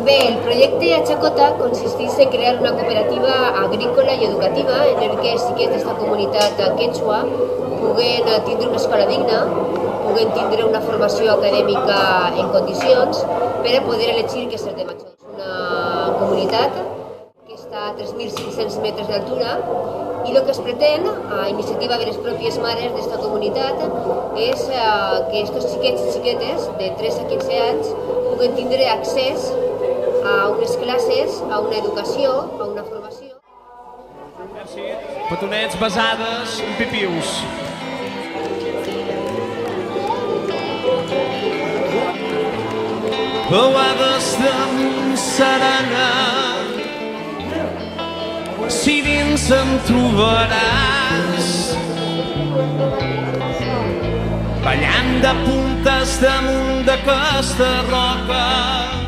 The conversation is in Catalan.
Bé, el projecte a Chacota consistís en crear una cooperativa agrícola i educativa en el que els xiquets d'esta comunitat quechua puguen tindre una escola digna, puguen tindre una formació acadèmica en condicions per a poder elegir què ser de major. És una comunitat que està a 3.500 metres d'altura i el que es pretén, a iniciativa de les pròpies mares d'esta comunitat, és que aquests xiquets i xiquetes de 3 a 15 anys puguen tindre accés a unes classes, a una educació, a una formació. Merci. Petonets, besades, pipius. Veuades de serena, si dins em trobaràs, ballant de puntes damunt d'aquesta roca.